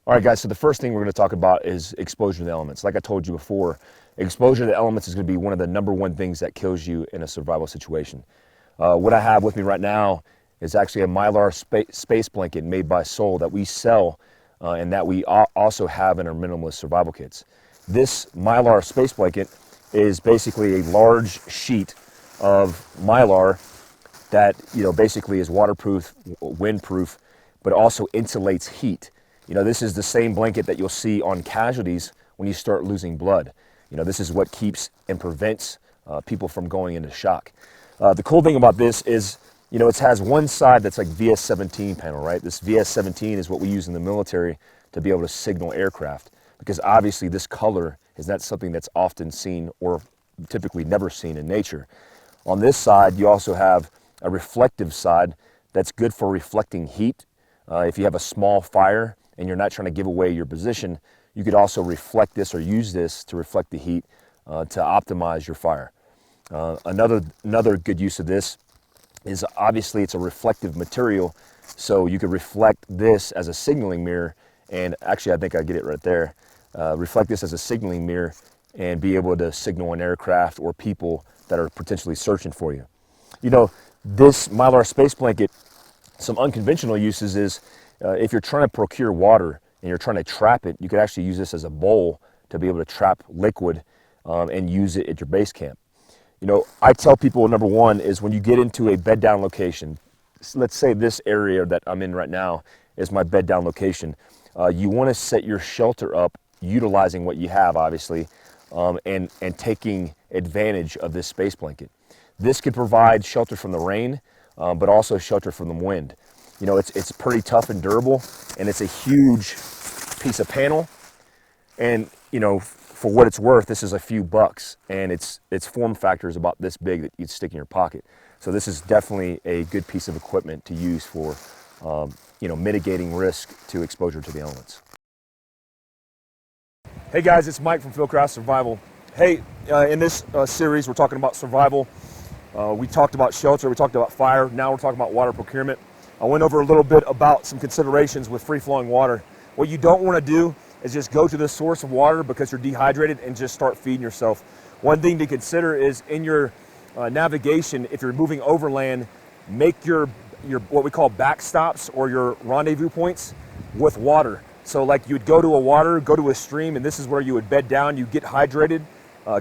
All right, guys, so the first thing we're going to talk about is exposure to the elements. Like I told you before, exposure to the elements is going to be one of the #1 things that kills you in a survival situation. What I have with me right now is actually a Mylar space blanket made by Sol that we sell and that we also have in our minimalist survival kits. This Mylar space blanket is basically a large sheet of Mylar that basically is waterproof, windproof, but also insulates heat. This is the same blanket that you'll see on casualties when you start losing blood. This is what keeps and prevents people from going into shock. The cool thing about this is, it has one side that's like VS-17 panel, right? This VS-17 is what we use in the military to be able to signal aircraft, because obviously this color is not something that's often seen or typically never seen in nature. On this side, you also have a reflective side that's good for reflecting heat. If you have a small fire and you're not trying to give away your position, you could also reflect this or use this to reflect the heat to optimize your fire. Another good use of this is obviously it's a reflective material, so you could reflect this as a signaling mirror, and actually I think I get it right there. Reflect this as a signaling mirror and be able to signal an aircraft or people that are potentially searching for you. This Mylar space blanket, some unconventional uses is if you're trying to procure water and you're trying to trap it, you could actually use this as a bowl to be able to trap liquid and use it at your base camp. I tell people #1 is when you get into a bed down location, let's say this area that I'm in right now is my bed down location. You want to set your shelter up utilizing what you have, obviously, and taking advantage of this space blanket. This could provide shelter from the rain, but also shelter from the wind. It's pretty tough and durable, and it's a huge piece of panel. And, for what it's worth, this is a few bucks, and its form factor is about this big that you'd stick in your pocket. So this is definitely a good piece of equipment to use for, mitigating risk to exposure to the elements. Hey guys, it's Mike from Fieldcraft Survival. Hey, in this series, we're talking about survival. We talked about shelter, we talked about fire, now we're talking about water procurement. I went over a little bit about some considerations with free-flowing water. What you don't want to do is just go to the source of water because you're dehydrated and just start feeding yourself. One thing to consider is in your navigation, if you're moving overland, make your what we call backstops or your rendezvous points with water. So like you would go to a stream, and this is where you would bed down, you get hydrated,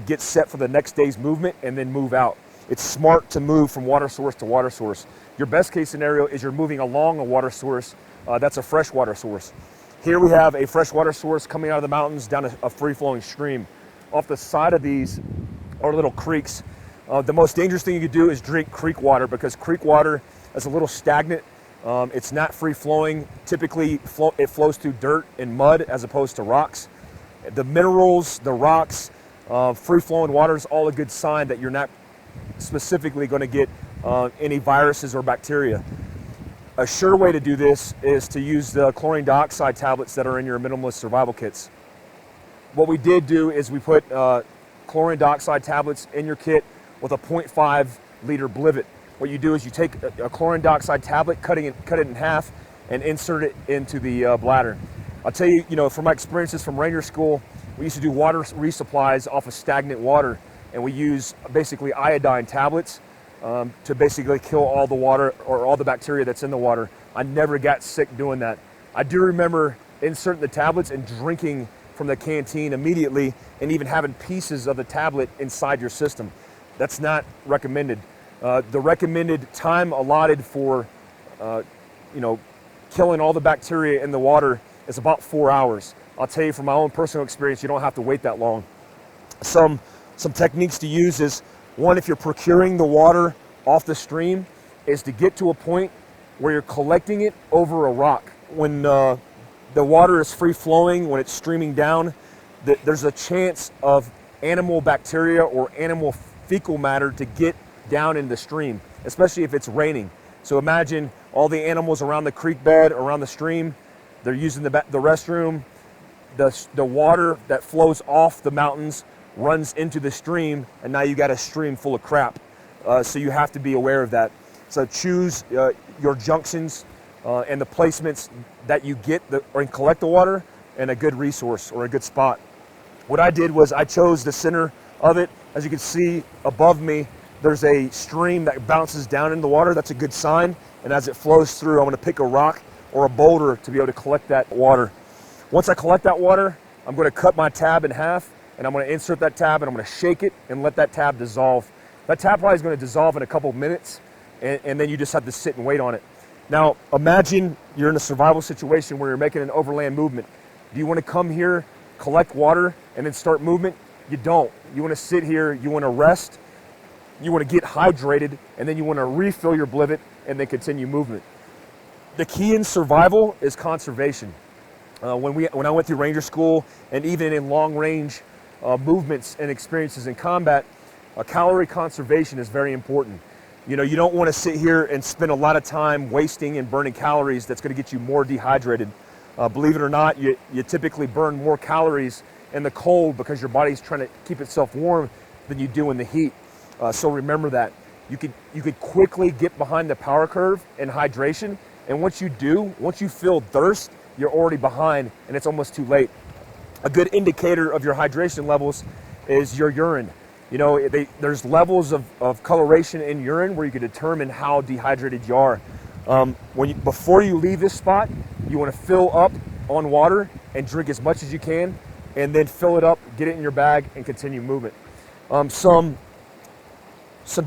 get set for the next day's movement, and then move out. It's smart to move from water source to water source. Your best case scenario is you're moving along a water source that's a freshwater source. Here we have a freshwater source coming out of the mountains down a free-flowing stream. Off the side of these are little creeks. The most dangerous thing you could do is drink creek water, because creek water is a little stagnant. It's not free-flowing. Typically, it flows through dirt and mud as opposed to rocks. The minerals, the rocks, free-flowing water is all a good sign that you're not specifically going to get any viruses or bacteria. A sure way to do this is to use the chlorine dioxide tablets that are in your minimalist survival kits. What we did do is we put chlorine dioxide tablets in your kit with a 0.5 liter blivet. What you do is you take a chlorine dioxide tablet, cut it in half, and insert it into the bladder. I'll tell you, from my experiences from Ranger School, we used to do water resupplies off of stagnant water, and we use basically iodine tablets to basically kill all the water or all the bacteria that's in the water. I never got sick doing that. I do remember inserting the tablets and drinking from the canteen immediately, and even having pieces of the tablet inside your system. That's not recommended. The recommended time allotted for killing all the bacteria in the water is about 4 hours. I'll tell you from my own personal experience, you don't have to wait that long. Some techniques to use is, one, if you're procuring the water off the stream, is to get to a point where you're collecting it over a rock. When the water is free flowing, when it's streaming down, there's a chance of animal bacteria or animal fecal matter to get down in the stream, especially if it's raining. So imagine all the animals around the creek bed, around the stream, they're using the restroom, the water that flows off the mountains runs into the stream, and now you got a stream full of crap. So you have to be aware of that. So choose your junctions and the placements that you get and collect the water, and a good resource or a good spot. What I did was I chose the center of it. As you can see above me, there's a stream that bounces down into the water. That's a good sign. And as it flows through, I'm going to pick a rock or a boulder to be able to collect that water. Once I collect that water, I'm going to cut my tab in half, and I'm going to insert that tab, and I'm going to shake it and let that tab dissolve. That tab probably is going to dissolve in a couple of minutes, and then you just have to sit and wait on it. Now, imagine you're in a survival situation where you're making an overland movement. Do you want to come here, collect water, and then start movement? You don't. You want to sit here, you want to rest, you want to get hydrated, and then you want to refill your blivet and then continue movement. The key in survival is conservation. When I went through Ranger School and even in long range movements and experiences in combat, calorie conservation is very important. You know, you don't want to sit here and spend a lot of time wasting and burning calories that's going to get you more dehydrated. Believe it or not, you typically burn more calories in the cold because your body's trying to keep itself warm than you do in the heat. So remember that. You could quickly get behind the power curve in hydration, and once you do, once you feel thirst, you're already behind and it's almost too late. A good indicator of your hydration levels is your urine. You know, there's levels of coloration in urine where you can determine how dehydrated you are. Before you leave this spot, you want to fill up on water and drink as much as you can, and then fill it up, get it in your bag, and continue movement. Some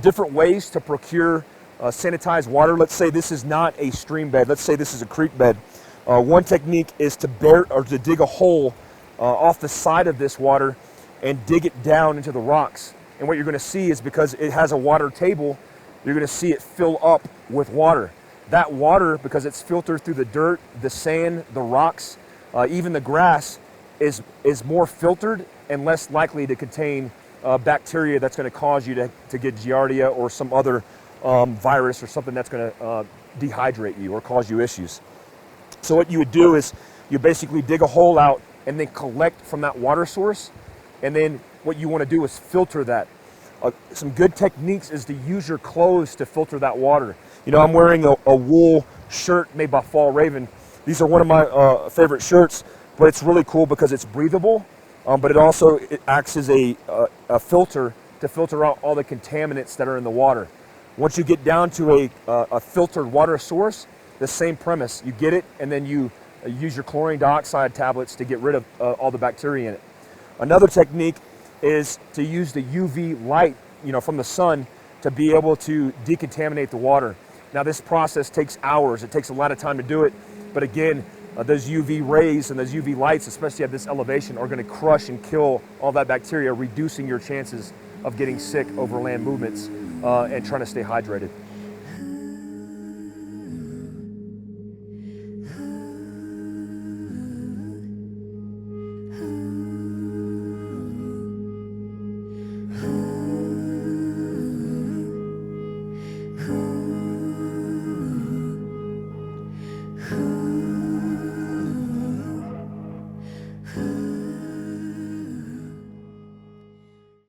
different ways to procure sanitized water. Let's say this is not a stream bed. Let's say this is a creek bed. One technique is to dig a hole off the side of this water and dig it down into the rocks. And what you're going to see is, because it has a water table, you're going to see it fill up with water. That water, because it's filtered through the dirt, the sand, the rocks, even the grass, is more filtered and less likely to contain bacteria that's going to cause you to get Giardia or some other virus or something that's going to dehydrate you or cause you issues. So what you would do is you basically dig a hole out and then collect from that water source, and then what you want to do is filter that. Some good techniques is to use your clothes to filter that water. You know, I'm wearing a wool shirt made by Fall Raven. These are one of my favorite shirts, but it's really cool because it's breathable, but it acts as a filter to filter out all the contaminants that are in the water. Once you get down to a filtered water source, the same premise. You get it, and then you use your chlorine dioxide tablets to get rid of all the bacteria in it. Another technique is to use the UV light, you know, from the sun to be able to decontaminate the water. Now, this process takes hours. It takes a lot of time to do it, but again, those UV rays and those UV lights, especially at this elevation, are going to crush and kill all that bacteria, reducing your chances of getting sick over land movements and trying to stay hydrated.